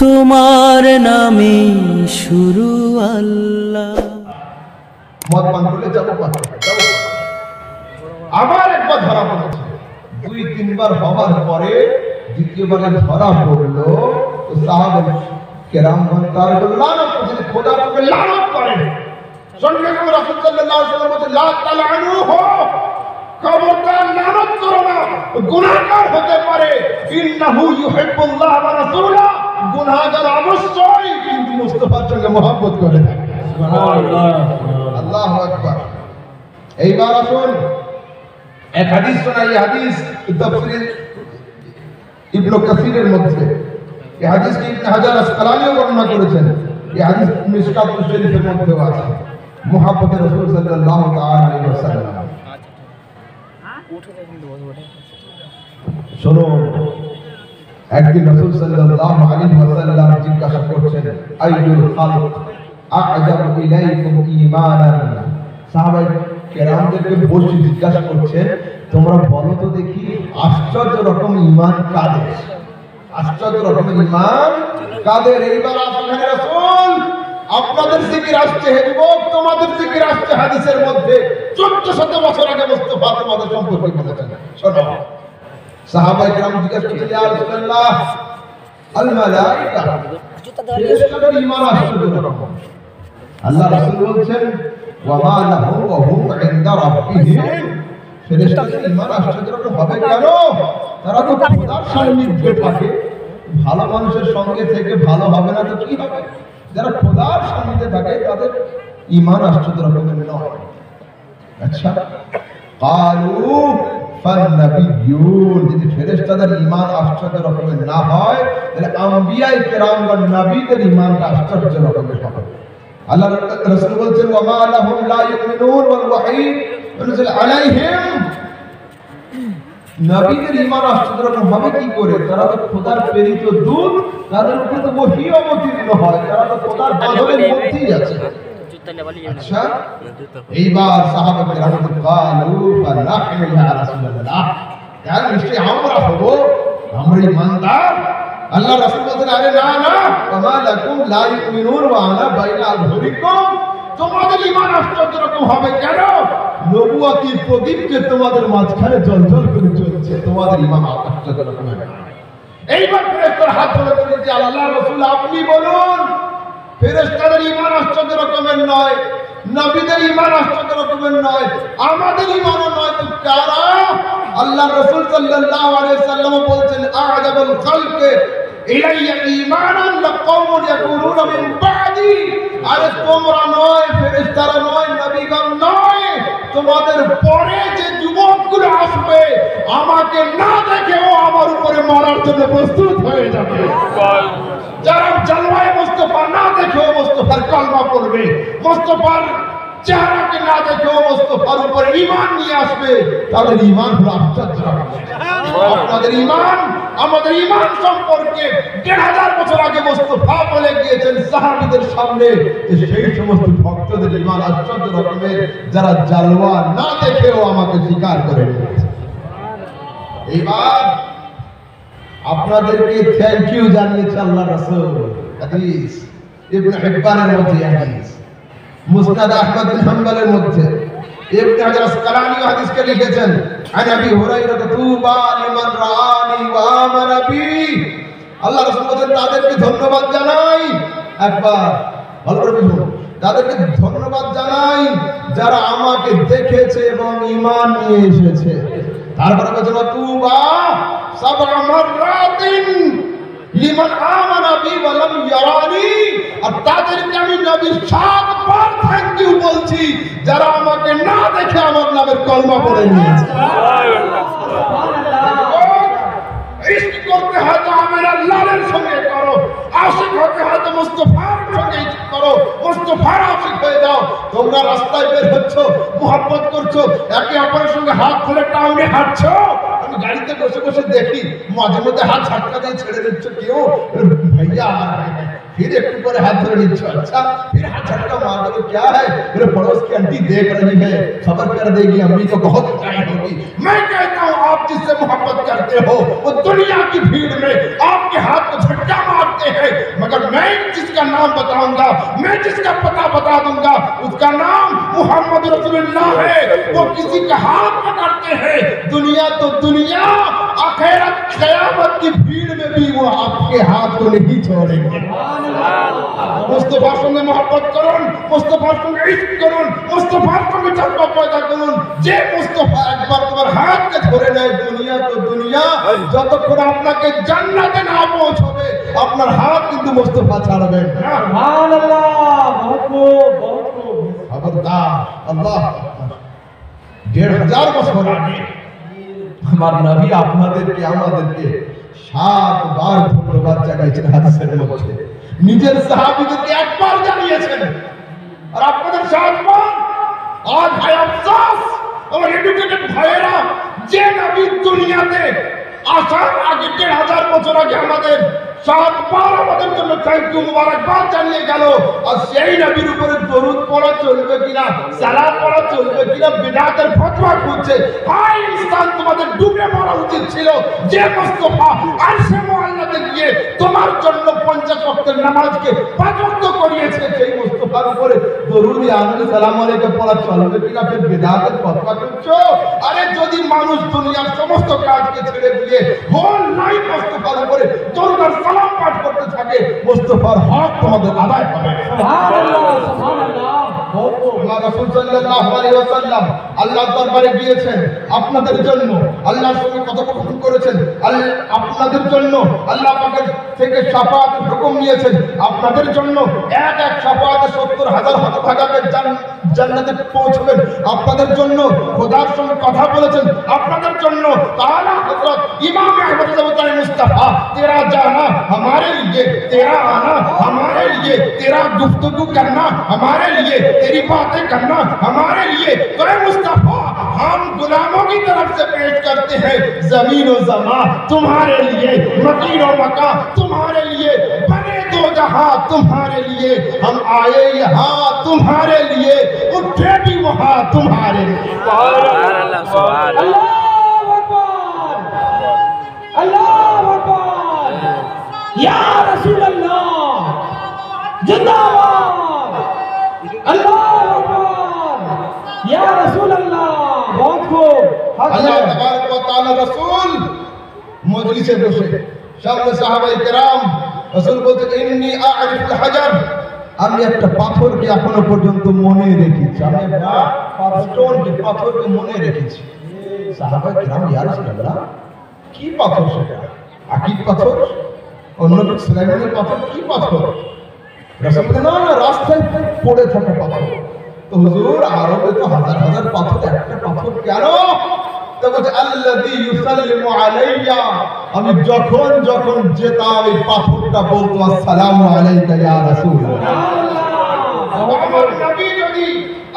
তোমার নামে শুরু আল্লাহ। মদ পান করলে যাবো আবার একবার ধরা পড়েছে, 2-3 বার হওয়ার পরে দ্বিতীয়বারে ধরা পড়লো তো সাহাবা কেরামগণ তার লানত করছেন, খোদা তাকে লানত করেন। সঙ্গে সঙ্গে রাসূল সাল্লাল্লাহু আলাইহি ওয়াসাল্লাম বলেন লা তালআনুহু, খবরদার লানত করো না, গুনাহগার হতে পারে। ইন্নাহু ইউহিব্বুল্লাহ ওয়া রাসূলুহু, গুনাহগার অবশ্যই কিন্তু মুস্তাফার সঙ্গে মহব্বত করে থাকে। সুবহানাল্লাহ, আল্লাহু আকবার। এইবার আসুন এক হাদিস শোনাই, এই হাদিস তাফসীর ইবনে কাসিরের মধ্যে, এই হাদিসকে ইবনে হাজার আসকালানিও বর্ণনা করেছেন। এই হাদিস মিশকাত শরীফের মধ্যেও আছে। মুহাব্বতে রাসূল সাল্লাল্লাহু তাআলা আলাইহি ওয়াসাল্লাম। শুনুন, একদিন রাসূল সাল্লাল্লাহু আলাইহি ওয়াসাল্লাম জিজ্ঞাসা করছেন, আইয়ুল খালক আ'জাবু ইলাইকুম ঈমানান। সাহাবায়ে কেরামদেরকে বসে জিজ্ঞাসা করছেন, তোমরা বলো তো দেখি আশ্চর্য রকম ঈমান কাদের? আশ্চর্য রকমের ঈমান কাদের? এইবার আসেন রাসূল, আপনাদের জিকির আসছে হে যুবক, তোমাদের জিকির আসছে হাদিসের মধ্যে 1400 বছর আগে মুস্তাফা তোমাদের সম্পর্কে বলেছেন। শোনো, সাহাবায়ে কেরাম জিজ্ঞাসা করলেন, ইয়া রাসূলুল্লাহ আল মালায়েকা, ফেরেশতাদের ঈমান আশ্চর্য রকম। আল্লাহ রাসূল বলছেন, ওয়া মা লাহুম ওয়া হুম ইনদা রাব্বিহিম, ফেরেশতাদের ঈমান আশ্চর্য রকম হবে কেন? তারা তো খোদার সান্নিধ্যে থাকে। ভালো মানুষের সঙ্গে থেকে ভালো হবে না তো কি হবে? যারা খোদার সান্নিধ্যে থাকে তাদের ঈমান আশ্চর্য রকমের নয়। আচ্ছা, ক্বালু ফান্নাবিয়্যুন, যদি ফেরেশতাদের ঈমান আশ্চর্য রকমের না হয় তাহলে আম্বিয়ায়ে কেরামগণ নবীদের ঈমানটা আশ্চর্য রকমের হবে। আল্লাহ রাসূল বলছেন, ওয়া মা লাহুম লা ইউমিনুন ওয়াল ওয়াহী ইউনজিল আলাইহিম, নবীদের ঈমান আশ্চর্য রকম হবে কি করে? তারা তো খোদার প্রেরিত দূত, তাদের উপর তো ওহী অবতীর্ণ হয়, তারা তো খোদার বাঁধনের মধ্যেই আছে। আচ্ছা, এইবার সাহাবা কেরাম ক্বালু ফানাহনু ইয়া রাসূলুল্লাহ, তাহলে নিশ্চয়ই আমরা হব, আমরা ঈমানদার। আল্লাহ রাসূল বলেন, আরে না না, ওয়া মা লাকুম লা ইউমিনুন ওয়া আনা বাইনা আযহুরিকুম, তোমাদের ঈমান আশ্চর্য রকম হবে কেন? নবুয়তি প্রদীপ যে তোমাদের মাঝখানে জ্বলজ্বল করে জ্বলছে, তোমাদের ঈমান আশ্চর্য রকম হবে। এইবার ফেরেশতারা হাত তুলে বলেন যে আল্লাহ রাসূল আপনি বলুন, ফেরেশতাদের ঈমান আশ্চর্য রকমের নয়, নবীদের ঈমান আশ্চর্য রকমের নয়, আমাদের ঈমানও নয় তো কারা? আল্লাহ রাসূল সাল্লাল্লাহু আলাইহি ওয়াসাল্লাম বলছেন, আ'জাবুল খালকি ইলাইয়া ঈমানান লাকওমুন ইয়াকুলুনা মিন বাদি, আরে তোমরা নয়, ফেরেশতারা নয়, নবীগণ নয়, তোমাদের পরে যে যুবকগুলো আসবে আমাকে না দেখেও আমার উপরে মরার জন্য প্রস্তুত হয়ে যাবে। যারা জালওয়ায়ে মুস্তাফা না দেখেও মুস্তাফার কলমা পড়বে, মুস্তাফার চেহারাকে না দেখেও মুস্তাফার উপরে ঈমান নিয়ে আসবে, তাদের ঈমান হলো আশ্চর্য রকমের। আপনাদের ঈমান, আমাদের ঈমান সম্পর্কে 1500 বছর আগে মুস্তাফা বলে গিয়েছেন সাহাবীদের সামনে যে সেই সমস্ত ভক্তদের ঈমান আশ্চর্য রকমের যারা জালওয়া না দেখেও আমাকে স্বীকার করে নিয়েছে। এইবার আপনাদেরকে থ্যাংক ইউ জানিয়েছে আল্লাহ রাসূল। হাদিস ইবনে হিব্বানের মধ্যে, হাদিস মুসনাদ আহমদ বিন হাম্বলের মধ্যে, ইবনে হাজার আসকালানি হাদিসকে লিখেছেন, আন আবি হুরায়রা তুবা লিমান রাআনি ওয়া আমানা বি, আল্লাহ রাসূল বলেন তাদেরকে ধন্যবাদ জানাই, একবার ভালো করে বুঝুন, তাদেরকে ধন্যবাদ জানাই যারা আমাকে দেখেছে এবং ঈমান নিয়ে এসেছে। তারপরে বলেন তুবা সাবআ মাররাতিন লিমান আমানা বি ওয়া লাম ইয়ারানি, আর তাদেরকে আমি নবী 7 বার থ্যাংক ইউ বলছি যারা আমাকে না দেখে আমার নামের কলমা পড়ে নিয়েছে। ইশক করতে হয় তো আমার আল্লাহর সঙ্গে করো, আশিক হতে হয় তো মুস্তাফার সঙ্গে করো, মুস্তাফার আশিক হয়ে যাও। তোমরা রাস্তায় বের হচ্ছ, মুহাব্বত করছো, একে অপরের সঙ্গে হাত ধরে টাউনে হাঁটছো, আমি গাড়িতে বসে বসে দেখি মাঝে মধ্যে হাত ঝাটকা দিয়ে ছেড়ে দিচ্ছ, কেউ ভাইয়া फिर एक ऊपर हाथ धर नीचे, अच्छा फिर हाथ झटका मार दो, क्या है? मेरे पड़ोस की आंटी देख रही है, खबर कर देगी, अम्मी को बहुत टाइम होगी। मैं कहता हूँ आप जिससे मोहब्बत करते हो वो दुनिया की भीड़ में आपके हाथ को झटका मारते हैं, मगर मैं जिसका नाम बताऊंगा, मैं जिसका पता बता दूंगा, उसका नाम मोहम्मद रसूलुल्लाह है। वो किसी का हाथ पकड़ते हैं, दुनिया तो दुनिया, आखिरत क़यामत की भीड़ में भी वो आपके हाथ को नहीं छोड़ेंगे। मुस्तफार संगे मोहब्बत করুন, মুস্তাফার সঙ্গে ইশক করুন, মুস্তাফার সঙ্গে জজ্বা পয়দা করুন। যে মুস্তাফা একবার তোমার হাতকে ধরে নেয়, দুনিয়া তো দুনিয়া, যতক্ষণ আপনাকে জান্নাতে না পৌঁছবে আপনার হাত কিন্তু মুস্তাফা ছাড়বে না। সুবহানাল্লাহ, বহুত খুব। খবরদার, আল্লাহ 1500 বছর আগে আমার নবী আপনাদেরকে আমাদেরকে 7 বার ধন্যবাদ জানাইছেন হাদিসের মধ্যে। নিজের সাহাবীদেরকে একবার জানিয়েছেন, আর আপনাদের 7 বার। আজ ভাই আফসোস, আমার এডুকেটেড ভাইয়েরা, যে নবী দুনিয়াতে আসার আগে 1000 বছর আগে আমাদের 7 বার আমাদের জন্য থ্যাংক ইউ মুবারকবাদ জানিয়ে গেল, আর সেই নবীর উপরে দরুদ পড়া চলবে কিনা, সালাত পড়া চলবে কিনা বিদআতের ফতোয়া খুঁজছে। হাই ইনসান, তোমাদের ডুবে মরা উচিত ছিল। যে মুস্তাফা আরশে মুআল্লাতে গিয়ে তোমার জন্য 50 ওয়াক্তের নামাজকে 5 ওয়াক্ত করিয়েছে, সেই মুস্তাফার উপরে দরুদ আনন্দ সালাম আলাইকুম পড়া চলবে কিনা ফির বিদআতের ফতোয়া খুঁজছো। আরে যদি মানুষ দুনিয়ার সমস্ত কাজকে ছেড়ে দিয়ে হোল লাইফ মুস্তাফার উপরে দরুদ আর সালাম পাঠ করতে থাকে, মুস্তাফার হক তোমাদের আদায় হবে। সুবহানাল্লাহ, সুবহানাল্লাহ। আল্লাহ রাসূল সাল্লাল্লাহু আলাইহি ওয়াসাল্লাম আল্লাহর দরবারে গিয়েছেন আপনাদের জন্য, আল্লাহর সঙ্গে কথোপকথন করেছেন, আপনাদের জন্য আল্লাহ পাকের থেকে শাফাআতের হুকুম নিয়েছেন, আপনাদের জন্য এক এক শাফাআতে 70,000 হতভাগাকে জান্নাতে পৌঁছবেন, আপনাদের জন্য খোদার সঙ্গে কথা বলেছেন, আপনাদের জন্য তাআলা হযরত ইমাম আহমদ জামাতাই মুস্তাফা, तेरा जाना हमारे लिए, तेरा आना हमारे लिए, तेरा गुफ्तगू करना हमारे लिए, तेरी बातें करना हमारे लिए। तो मुस्तफा, हम गुलामों की तरफ से पेश करते हैं जमीन और ज़मा तुम्हारे लिए, मकीन और मका तुम्हारे लिए, बने दो जहां तुम्हारे लिए, हम आए यहाँ तुम्हारे लिए, उठे भी वहां तुम्हारे लिए। या रसूल अल्लाह जिंदाबाद, अल्लाह अकबर, या रसूल अल्लाह। बहुत खूब। अल्लाह तबारक व तआला रसूल मजलिसे বসে সামনে সাহাবায়ে কেরাম, রাসূল বলতে ইন্নী আ'রিফুল হাজার, আমি একটা পাথরকে এখনো পর্যন্ত মনে রেখেছি, আমি একটা পাথরকে মনে রেখেছি। সাহাবায়ে কেরাম, ইয়া রাসূলুল্লাহ কি পাথর সেটা? আকিদ পাথর, অন্য সুলাইমানের পাথর, কি পাথর? রাসূল বলেন না, রাস্তায় পড়ে থাকা পাথর। তো হুজুর, আরবে তো হাজার হাজার পাথর, একটা পাথর কেন? তো বলছে আল্লাযী ইউসাল্লিমু আলাইয়া, আমি যখন যখন যেতাম এই পাথরটা বলতো আসসালামু আলাইকা ইয়া রাসূলুল্লাহ। আমার নবী যদি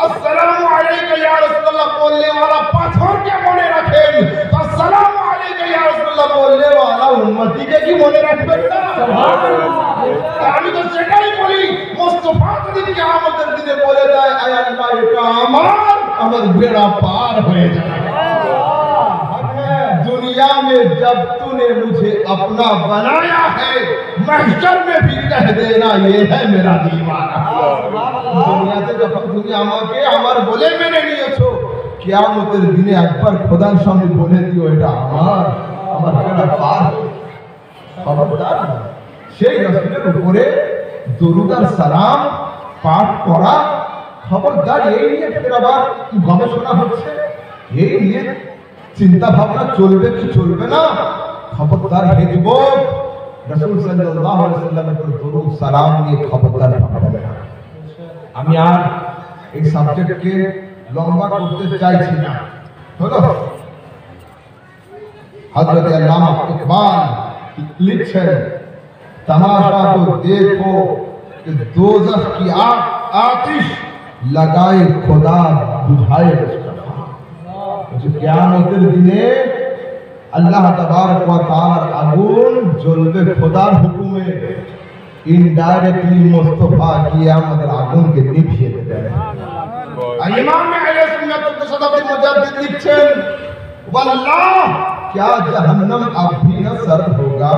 আসসালামু আলাইকা ইয়া রাসূলুল্লাহ বললে ওয়ালা পাথরকে মনে রাখেন, আসসালামু আলাইকা ইয়া রাসূলুল্লাহ বললে ওয়ালা উম্মতিকে কি মনে রাখবেন না? সুবহানাল্লাহ। আমি তো সেটাই বলি, মুস্তাফা যদি কিয়ামতের দিনে বলে দেয় আয় আল্লাহ এটা আমার বেড়া পার হয়ে যাবে। दुनिया में जब तूने मुझे अपना बनाया है, महशर में भी कह देना ये है मेरा दीवाना। দুনিয়াতে যখন তুমি আমাকে আমার বলে মেনে নিয়েছো, কিয়ামতের দিনে একবার খোদার সামনে বলে দিও এটা আমার বেড়া পার। খবরদার, সেই রাসূলের উপরে দরুদ আর সালাম পাঠ করা, খবরদার, এই নিয়ে ফের আবার গবেষণা হচ্ছে, এই নিয়ে চিন্তা ভাবনা চলবে কি চলবে না। খবরদার হে যুবক, রাসূল সাল্লাল্লাহু আলাইহি ওয়াসাল্লামের উপর দরুদ সালাম নিয়ে খবরদার ভাববে না। আমি আর এই সাবজেক্টকে লম্বা করতে চাইছি না। হলো হযরত আল্লামা ইকবাল লিখছেন, तमाशा को देखो कि दोज़ख की आतिश लगाए खुदा बुझाए मुस्तफा। जो कियामतेर दिने अल्लाह तबारक व तआलार आগুন জ্বলবে খোদার হুকুমে, ইনডাইরেক্টলি মুস্তফা কিয়ামতের আগুনকে নিভিয়ে দেবে। আর ইমাম আহলে সুন্নাত ওয়াল সাদাত মুজাদ্দিদ লিখছেন, वल्लाह क्या जहन्नम अब भी न सर्द होगा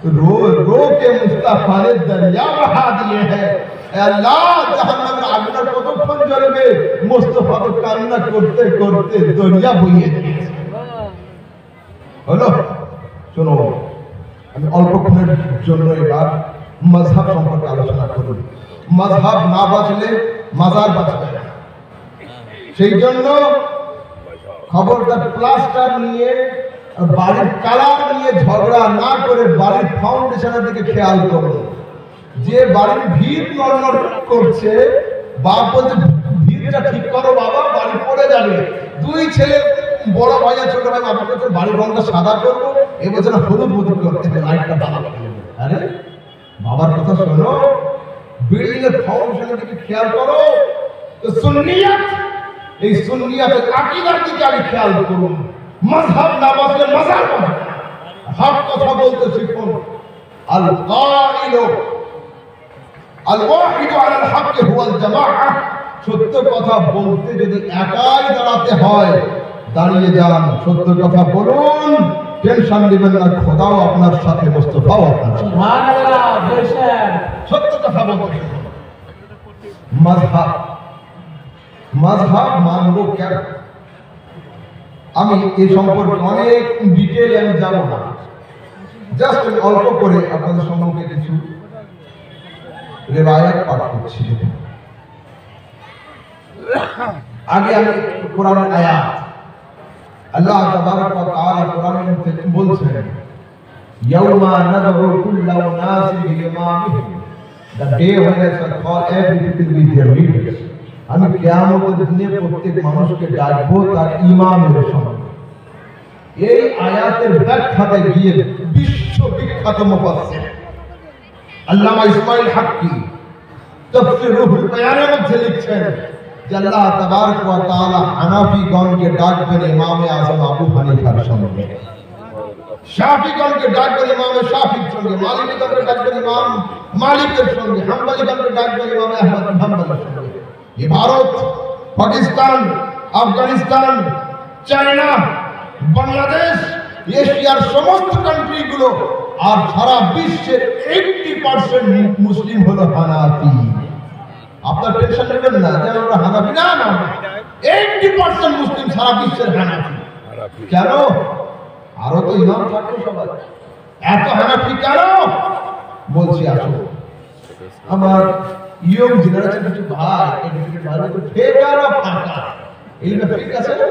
रो रो के मुस्तफा ने दरिया बहा दिए हैं। अल्लाह জাহান্নামের আগুনের কতক্ষণ জ্বলবে, মুস্তাফা তো কান্না করতে করতে দরিয়া বইয়ে দিয়েছে। হলো শোনো, আমি অল্পক্ষণের জন্য এবার মাযহাব সম্পর্কে আলোচনা করব। মাযহাব না বাঁচলে মাজার বাঁচবে না। সেই জন্য খবরদার প্লাস্টার নিয়ে বাড়ির কালার নিয়ে ঝগড়া না করে বাড়ির ফাউন্ডেশনের দিকে খেয়াল করুন। যে বাড়ির ভিত নড়নড় করছে, বাপ বলছে ভিতটা ঠিক করো বাবা, বাড়ি পড়ে যাবে। দুই ছেলে, বড় ভাই আর ছোট ভাই বাবা বলছে বাড়ির রংটা সাদা করবো, এ বলছে না হলুদ হলুদ করতে হবে, লাইটটা ভালো করবে। আরে বাবার কথা শোনো, বিল্ডিং এর ফাউন্ডেশনের দিকে খেয়াল করো। তো সুন্নিয়াত, এই সুন্নিয়াতের আকীদার দিকে আগে খেয়াল করুন। মাযহাব না বাঁচলে মাজার বাঁচবে না। হক কথা বলতে শিখুন। আল কাইলু আল ওয়াহিদু আলাল হক হুয়াল জামাআহ। সত্য কথা বলতে যদি একাই দাঁড়াতে হয়, দাঁড়িয়ে যান, সত্য কথা বলুন, টেনশন নেবেন না, খোদাও আপনার সাথে, মুস্তাফাও আপনার সাথে। সুবহানাল্লাহ, বেশক সত্য কথা বলতে শিখুন। মাযহাব মাযহাব মানব কেন? আমি এই সম্পর্কে অনেক ডিটেইলে আমি যাব না, জাস্ট অল্প করে আপনাদের সম্মুখে কিছু রিওয়ায়াত পাঠ করছি। আগে আমি কোরআনের আয়াত, আল্লাহ তাবারক ওয়া তাআলা কোরআনের মধ্যে বলছেন, ইয়াউমা নাদউ কুল্লা উনাসিন বিইমামিহিম, the day when I shall call every people with their leaders। আমি কিয়ামতের দিনে প্রত্যেক মানুষকে ডাকবো তার ইমামের সঙ্গে। এই আয়াতের ব্যাখ্যাতে গিয়ে বিশ্ববিখ্যাত মুফাসসির আল্লামা ইসমাইল হাক্কি তাফসীর রুহুল বায়ানের মধ্যে লিখছেন যে আল্লাহ তাবারক ওয়া তাআলা হানাফিগণকে ডাকবেন ইমামে আযম আবু হানিফার সঙ্গে, শাফিগণকে ডাকবেন ইমামে শাফির সঙ্গে, মালিকগণকে ডাকবেন ইমাম মালিকের সঙ্গে, হাম্বলিগণকে ডাকবেন ইমাম আহমদ বিন হাম্বলের সঙ্গে। ये भारत, पाकिस्तान, अफगानिस्तान, चाइना, बांग्लादेश, एशियार समस्त कंट्री गुलो और सारा विश्वेर 80% मुस्लिम हलो हानाफी। আপনার টেনশন নেবেন না যে আমরা হানাফি না, না 80% মুসলিম সারা বিশ্বের হানাফি। কেন? আরো তো ইমাম থাকতো সবাই, এত হানাফি কেন বলছি। আসলে আমার ইয়ং জেনারেশন কিছু ভাই এডুকেটেড ভাই বলে ফেকারা ফাঁকা, এইটা ঠিক আছে না?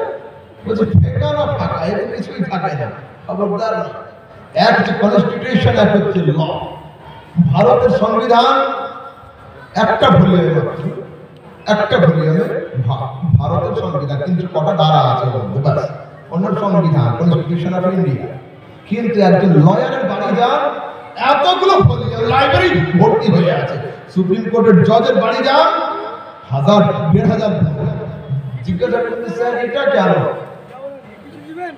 বলছে ফেকারা ফাঁকা, এতে কিছুই থাকে না। খবরদার, এক হচ্ছে কনস্টিটিউশন, এক হচ্ছে ল। ভারতের সংবিধান একটা ভলিউমে, একটা ভলিউমে ভারতের সংবিধান, কিন্তু কটা ধারা আছে ব্যাস, অন্য সংবিধান কনস্টিটিউশন অফ ইন্ডিয়া। কিন্তু একজন লয়ারের বাড়ি যান, এতগুলো ভলিউম, লাইব্রেরি ভর্তি হয়ে আছে। সুপ্রিম কোর্টের জজের বাড়ি যান, 1000-1500। জিজ্ঞাসা করতে স্যার এটা কেন?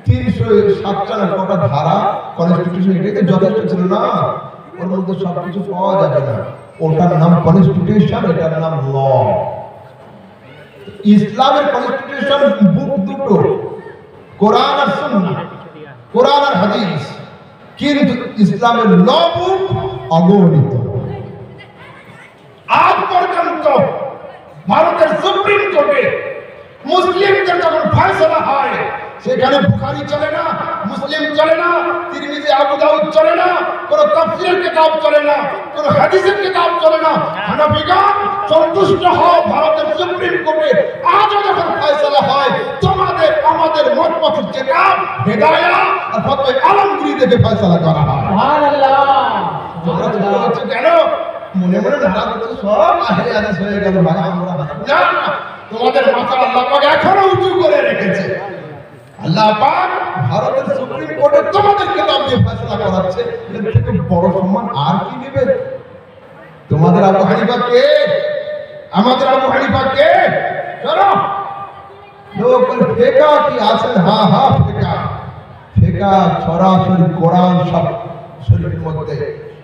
307টা না কটা ধারা কনস্টিটিউশন, এটাই তো যথেষ্ট ছিল না? ওর মধ্যে সবকিছু পাওয়া যাবে না। ওটার নাম কনস্টিটিউশন, এটার নাম ল। ইসলামের কনস্টিটিউশন বুক দুটো, কোরআন আর সুন্নাহ, কোরআন আর হাদিস। কিন্তু ইসলামের ল বুক অগণিত। আজ পর্যন্ত ভারতের সুপ্রিম কোর্টে মুসলিমদের যখন ফয়সালা হয়, সেখানে বুখারী চলে না, মুসলিম চলে না, তিরমিজি, আবু দাউদ চলে না, কোন তাফসীরের কিতাব চলে না, কোন হাদিসের কিতাব চলে না। হানাফিগণ সন্তুষ্ট হয় ভারতের সুপ্রিম কোর্টে। আজও যখন ফয়সালা হয়, তোমাদের আমাদের মতপথের কিতাব হেদায়া আর ফতোয়া আলমগীরি থেকে ফয়সালা করা হয়। সুবহানাল্লাহ। তোমরা তো বলছো কেন মনে মনে নারাজ হচ্ছে, সব আহলে হাদিস হয়ে গেল ভাই, আমরা না। তোমাদের মাথা আল্লাহ পাক এখনো উঁচু করে রেখেছে। আল্লাহ পাক ভারতের সুপ্রিম কোর্টে তোমাদের কিতাব দিয়ে ফয়সালা করাচ্ছে, এর থেকে বড় সম্মান আর কি নেবে? তোমাদের আবু হানিফা কে? আমাদের আবু হানিফা কে? চলো লোক বলে ফেকা কি আছেন? হ্যাঁ হ্যাঁ ফেকা, ফেকা সরাসরি কোরআন শরীফের মধ্যে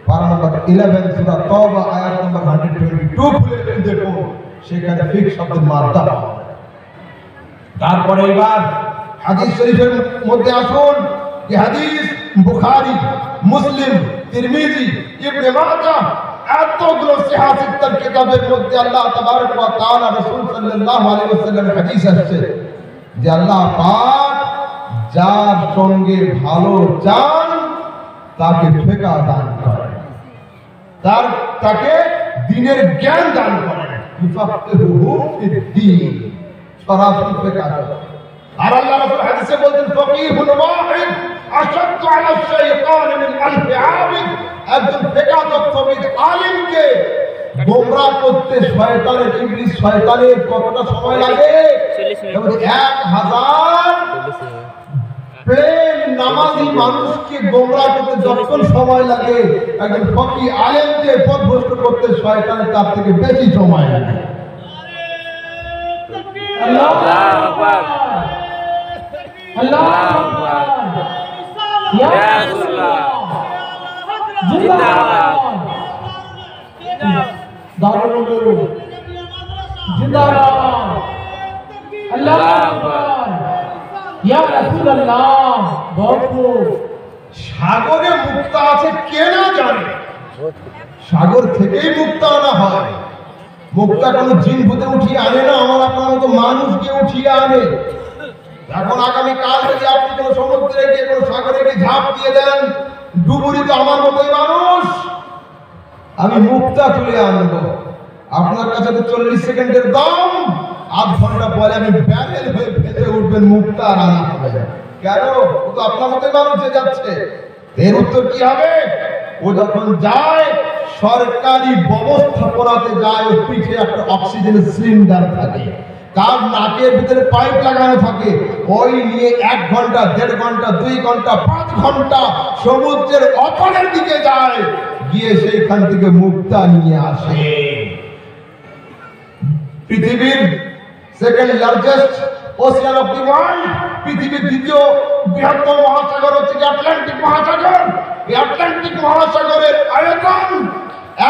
পারা নম্বর 11 সূরা তওবা আয়াত নম্বর 122 খুলে দেখুন, সেখানে ফিক শব্দের মাত্রা পাওয়া যায়। তারপরে এবার হাদিস শরীফের মধ্যে আসুন, যে হাদিস বুখারী, মুসলিম, তিরমিজি, ইবনে মাজাহ, এতগুলো সিহাসিত্তার কিতাবের মধ্যে আল্লাহ তাবারক ওয়া তাআলা রাসূল সাল্লাল্লাহু আলাইহি ওয়াসাল্লামের হাদিস আসছে যে আল্লাহ পাক যার সঙ্গে ভালো চান তাকে ফিকহ দান করেন, তাকে দ্বীনের জ্ঞান দান করেন, ইফাক্কিহুহু ফিদ্দীন, সরাসরি ফিকহ। আর আল্লাহ রাসূল হাদিসে বলতেন ফাকিহুন ওয়াহিদ আশাদ্দু আলা শাইতান মিন আলফি আবিদ, একজন ফিকহতত্ত্ববিদ আলিমকে গোমরাহ করতে শয়তানের, ইবলিস শয়তানের কতটা সময় লাগে? 1000 প্লেন নামাজি মানুষকে গোমরাহ করতে যতক্ষণ সময় লাগে, একজন ফকি আলেমকে পথভ্রষ্ট করতে শয়তানের তার থেকে বেশি সময় লাগে। আল্লাহু আকবার, আল্লাহু আকবার, ইয়া রাসূলুল্লাহ, জিন্দাবাদ, দারুল উলুম জিন্দাবাদ, আল্লাহু আকবার, ইয়া রাসূলুল্লাহ। বহুত সাগরে মুক্তা আছে কে না জানে? সাগর থেকেই মুক্তা আনা হয়। মুক্তা কোনো জিন ভূতে উঠিয়ে আনে না, আমার আপনার মতো মানুষকে উঠিয়ে আনে। এখন আগামী কাল যদি আপনি কোনো সমুদ্রে গিয়ে কোনো সাগরে গিয়ে ঝাঁপ দিয়ে দেন, ডুবুরি তো আমার মতোই মানুষ, আমি মুক্তা তুলে আনবো। আপনার কাছে তো 40 সেকেন্ডের দাম, আধ ঘন্টা পরে আমি ব্যারেল হয়ে ফেটে উঠবেন, মুক্তা আর আনা হবে। কেন? ও তো আপনার মতোই মানুষে যাচ্ছে। এর উত্তর কি হবে? ও যখন যায় সরকারি ব্যবস্থাপনাতে যায়, ওর পিঠে একটা অক্সিজেনের সিলিন্ডার থাকে, তার নাকের ভিতরে পাইপ লাগানো থাকে, ওই নিয়ে 1 ঘন্টা, 1.5 ঘন্টা, 2 ঘন্টা, 5 ঘন্টা সমুদ্রের অতলের দিকে যায়, গিয়ে সেইখান থেকে মুক্তা নিয়ে আসে। পৃথিবীর second largest Ocean of the world, পৃথিবীর দ্বিতীয় বৃহত্তম মহাসাগর হচ্ছে আটলান্টিক মহাসাগর। এই আটলান্টিক মহাসাগরের আয়তন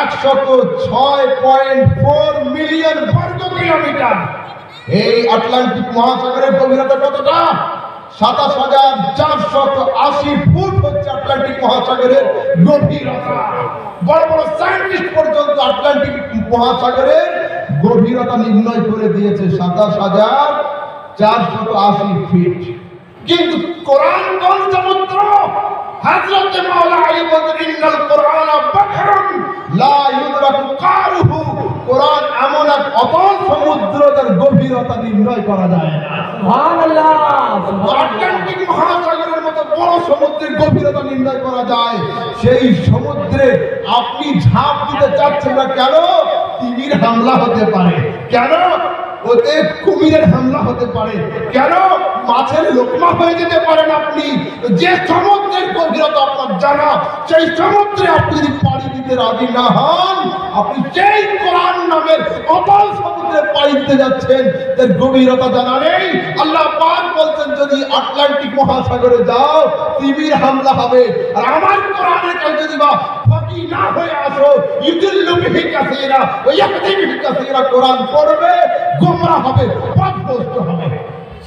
106.4 মিলিয়ন বর্গ কিলোমিটার। এই আটলান্টিক মহাসাগরের গভীরতা কতটা? 27,480 ফুট হচ্ছে আটলান্টিক মহাসাগরের গভীরতা। বড় বড় সায়েন্টিস্ট পর্যন্ত আটলান্টিক মহাসাগরের গভীরতা নির্ণয় করে দিয়েছে 27,480 ফিট। কিন্তু কোরআন কোন সমুদ্র? হযরত মাওলা আলী বলেন ইন্নাল কোরআন বাহরুন লা ইউদরাকু কারুহু, কোরআন এমন এক অতল সমুদ্র যার গভীরতা নির্ণয় করা যায় না। সুবহানাল্লাহ। আটলান্টিক মহাসাগরের মতো বড় সমুদ্রের গভীরতা নির্ণয় করা যায়। সেই সমুদ্রে আপনি ঝাঁপ দিতে চাচ্ছেন না কেন? তিমির হামলা হতে পারে। কেন? ওতে কুমিরের হামলা হতে পারে। কেন? মাছের লোকমা হয়ে যেতে পারেন আপনি। যে সমুদ্রের গভীরতা আপনার জানা, সেই সমুদ্রে আপনি যদি পাড়ি দিতে রাজি না হন, আপনি সেই কোরআন নামের অতল সমুদ্রে পাড়ি দিতে যাচ্ছেন, তার গভীরতা জানা নেই। আল্লাহ পাক বলছেন যদি আটলান্টিক মহাসাগরে যাও, তিমির হামলা হবে। আর আমার কোরআনের কাছে যদি বা ফাঁকি না হয়ে আসো, ইউদিল্লু বিহি কাসীরা ওয়া ইয়াহদি বিহি কাসীরা, কোরআন পড়বে, গোমরাহ হবে, পথভ্রষ্ট হবে।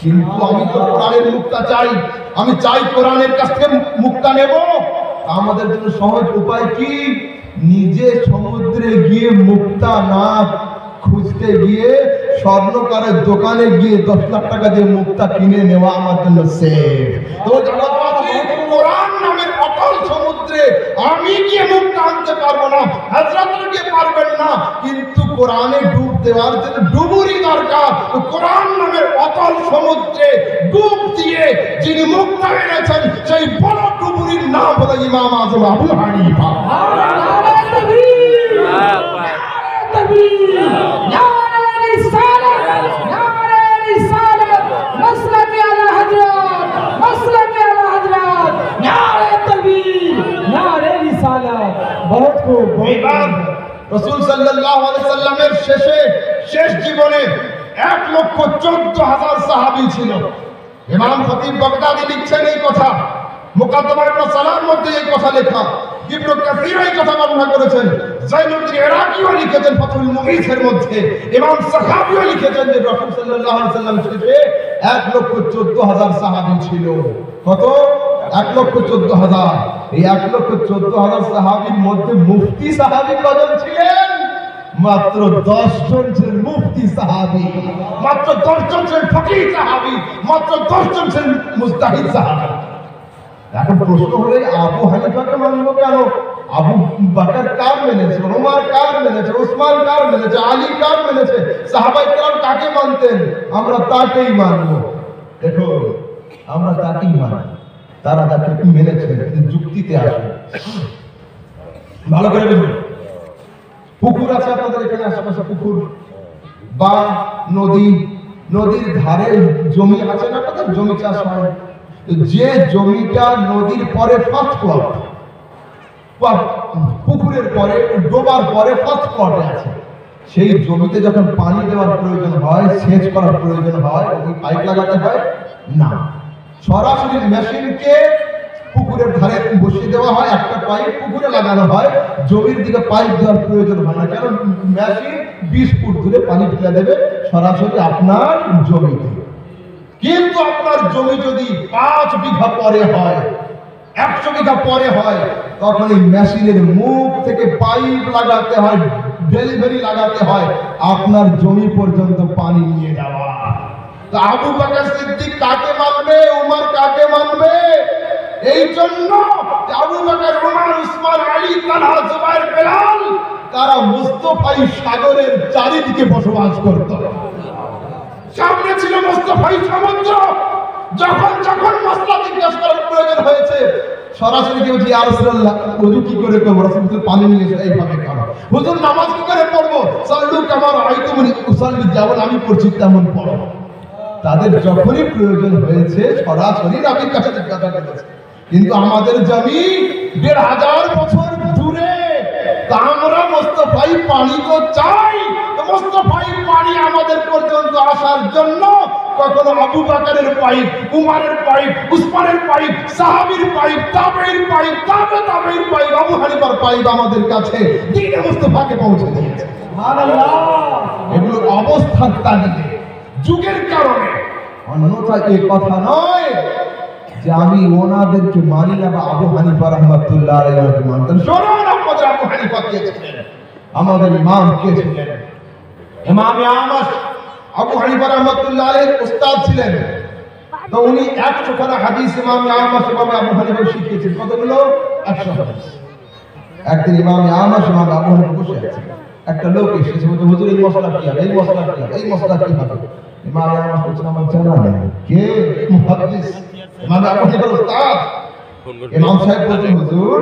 কিন্তু আমি তো কোরআনের মুক্তা চাই, আমি চাই কোরআনের কাছ থেকে মুক্তা নেব। আমাদের জন্য সহজ উপায় কি? নিজে সমুদ্রে গিয়ে মুক্তা না খুঁজতে গিয়ে স্বর্ণকারের দোকানে গিয়ে 10 লাখ টাকা দিয়ে মুক্তা কিনে নেওয়া আমার জন্য সেফ। তো জগৎবাসী, কোরআন নামের অতল সমুদ্রে আমি গিয়ে মুক্তা আনতে পারবো না, হযরতরা গিয়ে পারবেন না, কিন্তু কোরআনে ডুব দেওয়ার জন্য ডুবুরি দরকার। তো কোরআন নামের অতল সমুদ্রে ডুব দিয়ে যিনি মুক্তা এনেছেন, সেই বড় ডুবুরির নাম হলো ইমাম আযম আবু হানিফা। নারে তাকবীর, নারে তাকবীর, নারে রিসালাত, নারে রিসালাত, মাসলাকে আলা হযরত, মাসলাকে আলা হযরত, নারে তাকবীর, নারে রিসালাত। বহুত খুব। এবার রাসূল সাল্লাল্লাহু আলাইহি সাল্লামের শেষ জীবনে 1,14,000 সাহাবী ছিল। ইমাম খতিব বাগদাদি লিখছেন এই কথা, মুকাদ্দমা ইবনে সালাহর মধ্যে এই কথা লেখা, ইবনে কাসীর এই কথা বর্ণনা করেছেন, জাইনুদ্দিন ইরাকিও লিখেছেন ফাতুল মুগীথের মধ্যে, ইমাম সাখাবীও লিখেছেন যে রাসূল সাল্লাল্লাহু আলাইহি সাল্লাম শেষে 1,14,000 সাহাবী ছিল। কত? 1,14,000। এই 1,14,000 সাহাবীর মধ্যে মুফতি সাহাবী কজন ছিলেন? মাত্র 10 জন ছিলেন মুফতি সাহাবী, মাত্র 10 জন ছিলেন ফকিহ সাহাবী, মাত্র 10 জন ছিলেন মুজতাহিদ সাহাবী। এখন প্রশ্ন হলো আবু হানিফাকে মানবো কেন? আবু বকর কার মেনেছে, ওমর কার মেনেছে, ওসমান কার মেনেছে, আলী কার মেনেছে, সাহাবায়ে কেরাম কাকে মানতেন? আমরা তাকেই মানবো। দেখো আমরা তাকেই মানি, তারা তাকে মেনেছে। যুক্তিতে আসে, ভালো করে বুঝুন। পুকুর আছে আপনাদের এখানে আশেপাশে, পুকুর বা নদী, নদীর ধারে জমি আছে না আপনাদের? জমি চাষ হয়। যে জমিটা নদীর পরে ফার্স্ট প্লট, পুকুরের পরে ডোবার পরে ফার্স্ট প্লটে আছে, সেই জমিতে যখন পানি দেওয়ার প্রয়োজন হয়, সেচ করার প্রয়োজন হয়, ওই পাইপ লাগাতে হয় না, সরাসরি মেশিনকে পুকুরের ধারে বসিয়ে দেওয়া হয়, একটা পাইপ পুকুরে লাগানো হয়, জমির দিকে পাইপ দেওয়ার প্রয়োজন হয় না, কারণ মেশিন 20 ফুট দূরে পানি ফেলে দেবে সরাসরি আপনার জমিতে। কিন্তু আপনার জমি যদি 5 বিঘা পরে হয়, 100 বিঘা পরে হয়, তখন এই মেশিনের মুখ থেকে পাইপ লাগাতে হয়, ডেলিভারি লাগাতে হয় আপনার জমি পর্যন্ত পানি নিয়ে যাওয়া। তো আবু বকর সিদ্দিক কাকে মানবে, উমর কাকে মানবে? এই জন্য আবু বকর, উমর, উসমান, আলী, তালহা, জুবাইর, বেলাল তারা মুস্তাফাই সাগরের চারিদিকে বসবাস করত। সামনে ছিল মুস্তাফাই সমুদ্র। যখন যখন মশলা জিজ্ঞাসা করার প্রয়োজন হয়েছে, সরাসরি কেউ যে ইয়া রাসূলুল্লাহ ওযু কি করে করব? রাসূল পানি নিয়ে এসে এইভাবে করো। হুজুর নামাজ কি করে পড়বো? সাল্লু কামা রাআইতুমুনি উসাল্লি, যেমন আমি পড়ছি তেমন পড়ো। তাদের যখনই প্রয়োজন হয়েছে সরাসরি নবীর কাছে জিজ্ঞাসা করেছে। কিন্তু আমাদের জমি 1,500 বছর দূরে, তা আমরা মুস্তাফাই পানি তো চাই। মুস্তাফাই পানি আমাদের পর্যন্ত আসার জন্য কখনো আবু বকরের পাইপ, উমরের পাইপ, উসমানের পাইপ, সাহাবীর পাইপ, তাবেঈর পাইপ, তাবেঈর পাইপ, আবু হানিফার পাইপ আমাদের কাছে দ্বীনে মুস্তাফাকে পৌঁছে দিয়েছে। সুবহানাল্লাহ। এগুলো অবস্থার তাগিদে, যুগের কারণে, অন্যথা এই কথা নয় যে আমি ওনাদেরকে মানি না বা আবু হানিফা রাহমাতুল্লাহ আলাইহি মানতেন। শুনুন আমাদের আবু হানিফা কে ছিলেন, আমাদের ইমাম কে ছিলেন? ইমাম আমাশ আবু হানিফা রাহমাতুল্লাহ আলাইহির উস্তাদ ছিলেন। তো উনি 100 খানা হাদিস ইমাম আমাশ ইমাম আবু হানিফা শিখিয়েছেন। কতগুলো? 100 হাদিস। একদিন ইমাম আমাশ ইমাম আবু হানিফা বসে আছেন, একটা লোক এসেছে, বলছে হুজুর এই মশলা কি হবে, এই মশলা কি হবে, এই মশলা কি হবে? ইমাম আমাশ বলছেন আমার জানা নেই। কে? মুহাদ্দিস ইমাম আবু হানিফার উস্তাদ। ইমাম সাহেব বলছেন হুজুর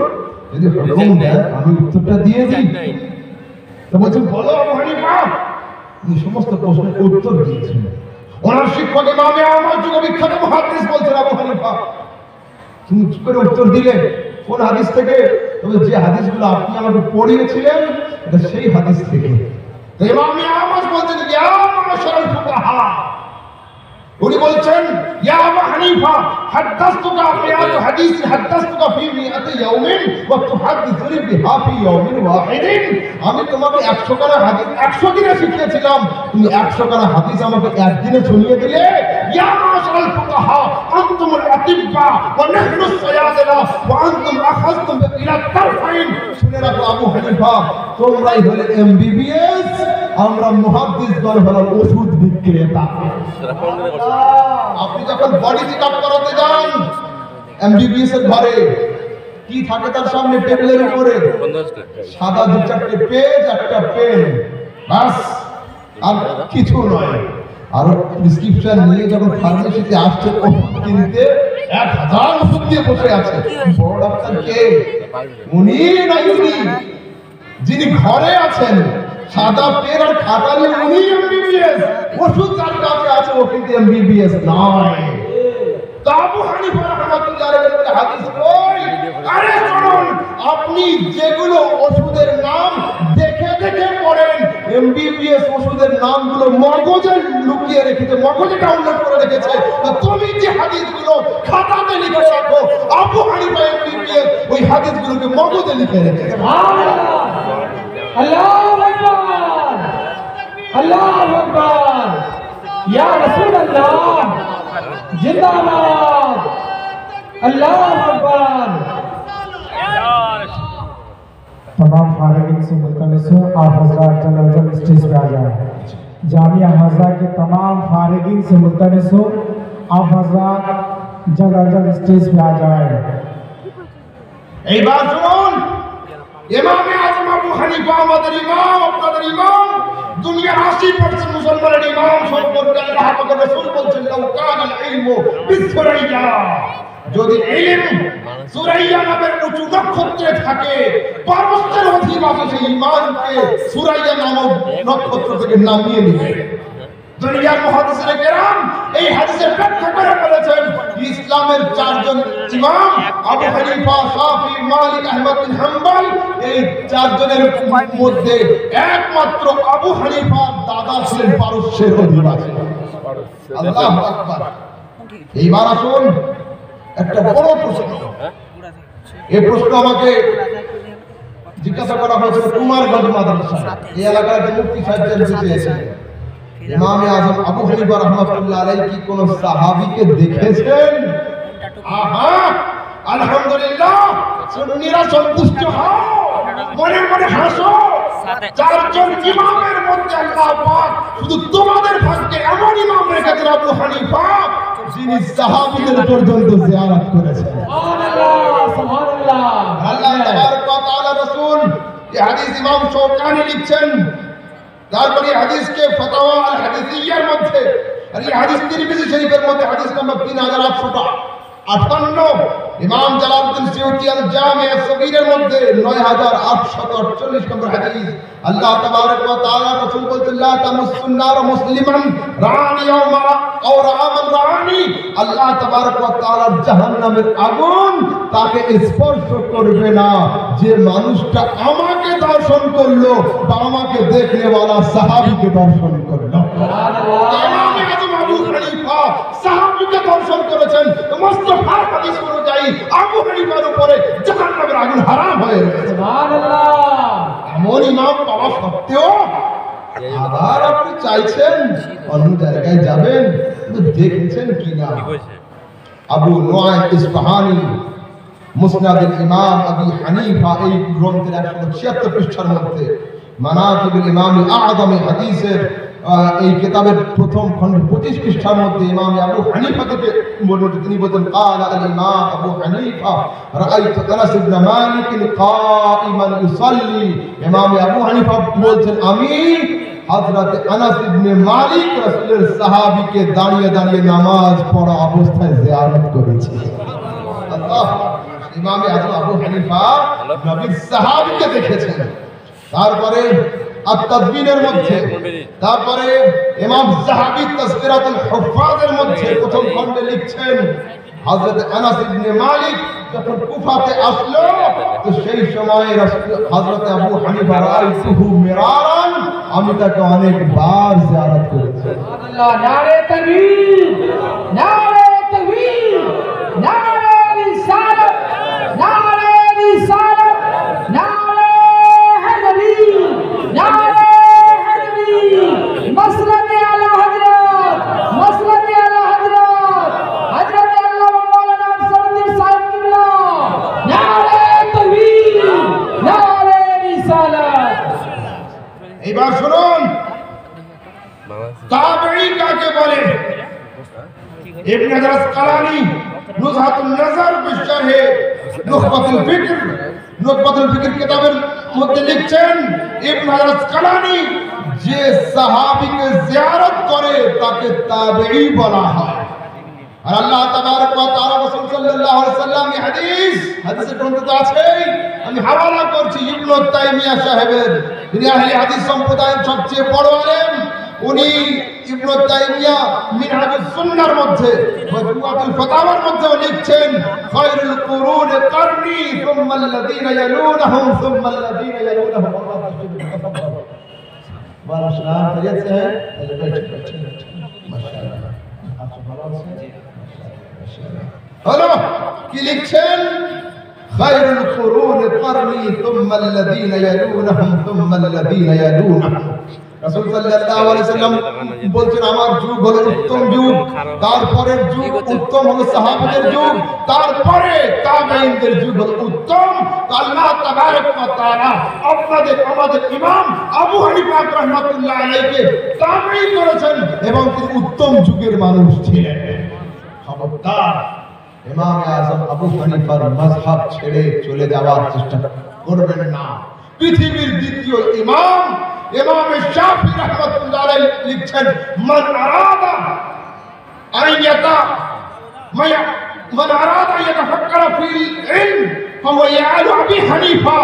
যদি হুকুম দেন আমি উত্তরটা দিয়ে দিই। তো বলছেন বলো আবু হানিফা। উনি সমস্ত প্রশ্নের উত্তর দিয়েছেন। ওনার শিক্ষক ইমাম আমাশ যুগ বিখ্যাত মুহাদ্দিস বলছেন আবু হানিফা তুমি কি করে উত্তর দিলে? কোন হাদিস থেকে? তবে যে হাদিসগুলো আপনি আমাকে পড়িয়েছিলেন এটা সেই হাদিস থেকে। তো ইমাম আমাশ বলছেন ইয়া মাশারাল ফুকাহা, উনি বলছেন ইয়া আবু হানিফা হাদাসতুকা মিয়াত হাদিস হাদাসতুকা ফি মিয়াত ইয়াউমিন ওয়া তুহাদ্দিসুনি বিহা ফি ইয়াউমিন ওয়াহিদিন। আমি তোমাকে 100 খানা হাদিস 100 দিনে শিখিয়েছিলাম, তুমি 100 খানা হাদিস আমাকে একদিনে শুনিয়ে দিলে। ইয়া মাশারাল ফুকাহা আনতুমুল আতিব্বা ওয়া নাহনু সায়াদিনা ওয়া আনতুম আখাযতুম ইলা তারফাইন। শুনে রাখো আবু হানিফা, তোমরাই হলে এমবিবিএস, আমরা মুহাদ্দিসগণ হলাম ওষুধ বিক্রেতা। আপনি যখন বডি চেকআপ করাতে যান এমবিবিএস এর ঘরে, কি থাকে তার সামনে টেবিলের উপরে? সাদা 2-4টে পেজ, একটা পেন, বাস, আর কিছু নয়। আর প্রেসক্রিপশন নিয়ে যখন ফার্মেসিতে আসছে ওষুধ কিনতে, 1000 ওষুধ দিয়ে বসে আছে। বড় ডাক্তার কে? উনি নাই, উনি যিনি ঘরে আছেন সাদা পেন আর খাতা নিয়ে, উনি এমবিবিএস। ওষুধ যার কাছে আছে ও কিন্তু এমবিবিএস নয়। তো আবু হানিফা রাহমাতুল্লাহ আলাইহি হাদিস কই? আরে শুনুন, আপনি যেগুলো ওষুধের নাম দেখে দেখে পড়েন, এমবিবিএস ওষুধের নামগুলো মগজে লুকিয়ে রেখেছে, মগজে ডাউনলোড করে রেখেছে। তো তুমি যে হাদিসগুলো খাতাতে লিখে রাখো, আবু হানিফা এমবিবিএস ওই হাদিসগুলোকে মগজে লিখে রেখেছে। আল্লাহু আকবার, আল্লাহু আকবার, ইয়া রাসূলুল্লাহ জিন্দাবাদ, अल्लाह अकबर। तमाम फारगिन से मुल्तमिस हूँ आप हजरात जल्द स्टेज पे आ जाए। जामिया हाज़ा के तमाम फारगिन से मुल्तमिस हूँ आप हजरात जल्द स्टेज पे आ जाए। এই বার শুনুন, ইমামে আযম আবু হানিফা আমাদের ইমাম, আপনাদের ইমাম, দুনিয়ার 80% মুসলমানের ইমাম সম্পর্কে আল্লাহ পাকের রাসূল বলছেন, লাউ কানাল ইলমু বিসুরাইয়া, যদি ইলম সুরাইয়া নামের উঁচু নক্ষত্রে থাকে, পারস্যের অধিবাসী সেই ইমানকে সুরাইয়া নামক নক্ষত্র থেকে নামিয়ে নিবে। দুনিয়ার মুহাদ্দিসিনে কেরাম এই হাদিসের ব্যাখ্যা করে বলেছেন, ইসলামের চারজন ইমাম আবু হানিফা, শাফি, মালিক, আহমদ বিন হাম্বল, এই চারজনের মধ্যে একমাত্র আবু হানিফার দাদা ছিলেন পারস্যের অধিবাসী। আল্লাহু আকবার। এইবার আসুন একটা বড় প্রশ্ন। এই প্রশ্ন আমাকে জিজ্ঞাসা করা হয়েছিল কুমারগঞ্জ মাদ্রাসা, এই এলাকার যে মুফতি সাহেব চেয়েছেন, ইমামে আযম আবু হানিফা রাহমাতুল্লাহ আলাইহি কি কোন সাহাবীকে দেখেছেন? আহা, আলহামদুলিল্লাহ, সুন্নিরা সন্তুষ্ট হও, মনে মনে হাসো। চারজন ইমামের মধ্যে আল্লাহ পাক শুধু তোমাদের ভাগ্যে এমন ইমাম রেখেছেন আবু হানিফা, যিনি সাহাবীদের পর্যন্ত জিয়ারত করেছেন। সুবহানাল্লাহ, সুবহানাল্লাহ। আল্লাহ তাবারক ওয়া তাআলা রাসূল এই হাদিস ইমাম শৌকানি লিখছেন, তারপরে হাদিসকে ফতোয়া আল হাদিসিয়ার মধ্যে, আর এই হাদিস তিরমিজি শরীফের মধ্যে হাদিস নম্বর 3858, ইমাম জালালউদ্দিন সিউতি আল জামি আস সগীরের মধ্যে 9848 নম্বর হাদিস। আল্লাহ তাবারক ওয়া তাআলা রাসূল বলতেন, লা তামাসসুন নার মুসলিমান রানি আও রামান রানি, আল্লাহ তাবারক ওয়া তাআলা জাহান্নামের আগুন তাকে স্পর্শ করবে না যে মানুষটা আমাকে দর্শন করলো বা আমাকে দেখলে ওয়ালা সাহাবীকে দর্শন করলো। সুবহানাল্লাহ। ইমামে আযম আবু হানিফা সাহাবীকে দর্শন করেছেন, মুস্তাফার হাদিস অনুযায়ী আবু হানিফার উপরে জাহান্নামের আগুন হারাম হয়ে গেছে। সুবহানাল্লাহ। এমন ইমাম পাওয়া সত্ত্বেও আবার আপনি চাইছেন অন্য জায়গায় যাবেন, কিন্তু দেখেছেন কিনা? আবু নুআইম ইসফাহানি মুসনাদুল ইমাম আবু হানিফা এই গ্রন্থের 176 পৃষ্ঠার মধ্যে মানাকিবুল ইমাম আযম হাদিসের এই কিতাবের প্রথম খণ্ড 25 পৃষ্ঠার মধ্যে ইমাম আবু হানিফা থেকে বর্ণিত, তিনি বলেন, ক্বালা আল ইমাম আবু হানিফা রাআইতু আনাস ইবনে মালিক কাইমান ইউসাল্লি, ইমাম আবু হানিফা বলছেন, আমি হযরত আনাস ইবনে মালিক রাসূলের সাহাবীকে দাঁড়িয়ে দাঁড়িয়ে নামাজ পড়া অবস্থায় জিয়ারত করেছি। আল্লাহ, ইমাম আযম আবু হানিফা নবীর সাহাবীকে দেখেছেন। তারপরে আত-তাদবিনের মধ্যে, তারপরে ইমাম যাহাবী তাসকিরাতুল হুফাজের মধ্যে প্রথম খণ্ডে লিখছেন, হযরত আনাস ইবনে মালিক যখন কুফাতে আসলো তো সেই সময় হযরত আবু হানিফা রাআইতুহু মিরারান, আমি তাকে অনেকবার জিয়ারত করেছি। সুবহানাল্লাহ। নারে তাকবীর, নারে তাকবীর, নারে রিসালাত, নারে রিসালাত, নারে হায়দারি, নারে হায়দারি, মাসলাকে আলা হযরত, মাসলাকে আলা হযরত, হযরত আল্লামা মাওলানা আফসারউদ্দিন সাহেব কিবলা, নারে তাকবীর, নারে রিসালাত। এইবার শুনুন, তাবেঈ কাকে বলে? ইবনে হাজার আসকালানী নুজহাতুন নজর বিশরহে নুখবাতুল ফিকর কিতাবের মধ্যে লিখছেন, ইবনে হাজার আসকালানী যে সাহাবীকে জিয়ারত করে তাকে তাবেঈ বলা হয়। আর আল্লাহ তাবারক ওয়া তাআলা রাসূল সাল্লাল্লাহু আলাইহি ওয়াসাল্লাম এই হাদিসের গ্রন্থে তো আছে, আমি হাওয়ালা করছি ইবনে তাইমিয়া সাহেবের, যিনি আহলে হাদিস সম্প্রদায়ের সবচেয়ে বড় আলেম। উনি ইবনে তাইমিয়া মিনহাজুস সুন্নাহর মধ্যে মাজমুআতুল ফাতাওয়ার মধ্যে লিখছেন, খায়রুল কুরুন কারনি সুম্মা আল্লাযীনা ইয়ালুনহুম সুম্মা আল্লাযীনা ইয়ালুনহুম। বাবা সালাম খৈরিয়ত से है? बैठिए माशाআল্লাহ, आप ভালো আছেন? হলো কি লিখছেন, খায়রুল কুরুন কারনি সুম্মা আল্লাযীনা ইয়ালুনহুম সুম্মা আল্লাযীনা ইয়ালুনহুম। রাসূল সাল্লাল্লাহু আলাইহি সাল্লাম বলছেন আমার যুগ হলো উত্তম যুগ, তারপরের যুগ উত্তম হলো সাহাবাদের যুগ, তারপরে তাবেঈনদের যুগ হলো উত্তম। আল্লাহ তাবারক ওয়া তাআলা আপনাদের আমাদের ইমাম আবু হানিফা রাহমাতুল্লাহ আলাইহিকে তাবেঈ করেছেন এবং তিনি উত্তম যুগের মানুষ ছিলেন। খবরদার ইমাম আযম আবু হানিফার মাযহাব ছেড়ে চলে যাওয়ার চেষ্টা করবেন না। পৃথিবীর দ্বিতীয় ইমাম ইমাম শাফি রাহমাতুল্লাহ আলাইহি লিখছেন মান আরাদা আইয়াতা মান আরাদা ইয়াতাফাক্কারা ফিল ইলম ফাহুয়া ইয়ালু আবি হানিফা।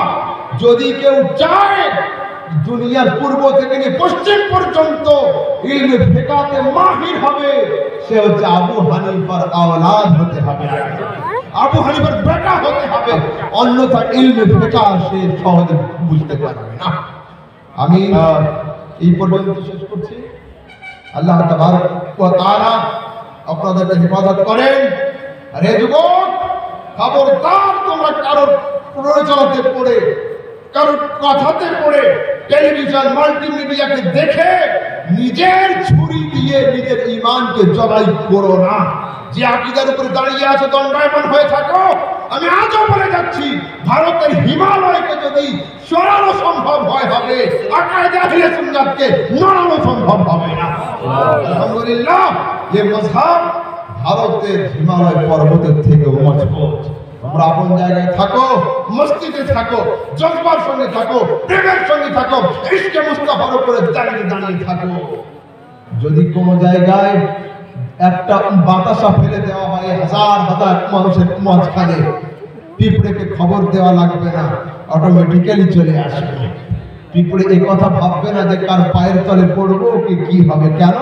যদি কেউ চায় দুনিয়ার পূর্ব থেকে নিয়ে পশ্চিম পর্যন্ত ইলমে ফিকহে মাহির হবে, সে হচ্ছে আবু হানিফার আওলাদ হতে হবে, আবু হানিফার বেটা হতে হবে, অন্যথা ইলমে ফিকহ সে সহজে বুঝতে পারবে না। আমি এই পর্যন্ত শেষ করছি। আল্লাহ তাবারক ওয়া তাআলা আপনাদেরকে হেফাজত করেন। আরে যুবক, খবরদার তোমরা কারোর প্ররোচনাতে পড়ে, কারোর কথাতে পড়ে, টেলিভিশন মাল্টিমিডিয়াকে দেখে নিজের ছুরি দিয়ে নিজের ঈমানকে জবাই করো না। যে আকীদার উপরে দাঁড়িয়ে আছে দণ্ডায়মান হয়ে থাকো। আমি আজও বলে যাচ্ছি, ভারতের হিমালয়কে যদি সরানো সম্ভব হয় হবে, আকায়েদে আহলে সুন্নাতকে নড়ানো সম্ভব হবে না। আলহামদুলিল্লাহ, যে মাযহাব ভারতের হিমালয় পর্বতের থেকেও মজবুত। তোমরা আপন জায়গায় থাকো, মসজিদে থাকো, জজবার সঙ্গে থাকো, প্রেমের সঙ্গে থাকো, ইশকে মুস্তাফার উপরে দাঁড়িয়ে দাঁড়িয়ে থাকো। যদি কোনো জায়গায় একটা বাতাসা ফেলে দেওয়া হয় হাজার হাজার মানুষের মাঝখানে, পিঁপড়েকে খবর দেওয়া লাগবে না, অটোমেটিক্যালি চলে আসবে। পিঁপড়ে এই কথা ভাববে না যে কার পায়ের তলে পড়বো কি হবে। কেন?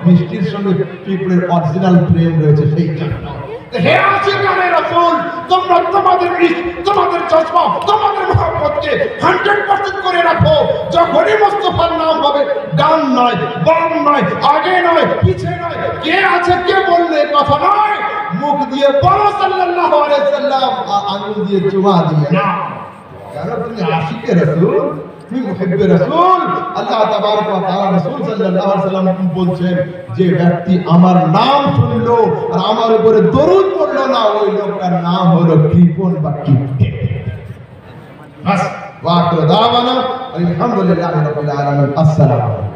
মিষ্টির সঙ্গে পিঁপড়ের অরিজিনাল প্রেম রয়েছে, সেই জন্য। হে আশিকানে রাসূল, তোমরা তোমাদের ইশক, তোমাদের জজবা, তোমাদের মহব্বতকে 100% করে রাখো। যখনই মুস্তাফার নাম হবে, ডান নয়, বাম নয়, আগে নয়, পিছে নয়, কে আছে কে বললে কথা নয়, মুখ দিয়ে বলো সাল্লাল্লাহু আলাইহি সাল্লাম, আর আঙ্গুল দিয়ে চুমা দিয়ে না। কেন? তুমি আশিকে রাসূল, তুমি মুহিব্বে রাসূল। আল্লাহ তাবারক ওয়া তাআলা রাসূল সাল্লাল্লাহু আলাইহি সাল্লাম বলছেন, যে ব্যক্তি আমার নাম শুনলো আর আমার উপরে দরুদ পড়লো না, ওই লোকটার নাম হলো কৃপণ বা কিপ্টে। বাস, ওয়া আখিরু দাওয়ানা আলহামদুলিল্লাহি রাব্বিল আলামিন। আসসালামু আলাইকুম।